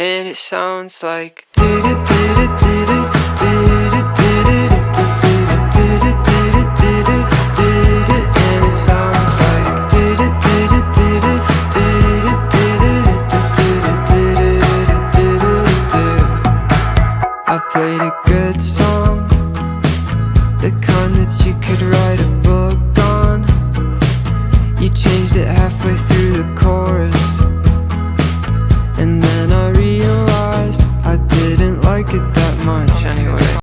and it sounds like and it sounds like I played a good song, the kind that you could write a book on. You changed it halfway through the chorus, and then I realized I didn't like it that much anyway.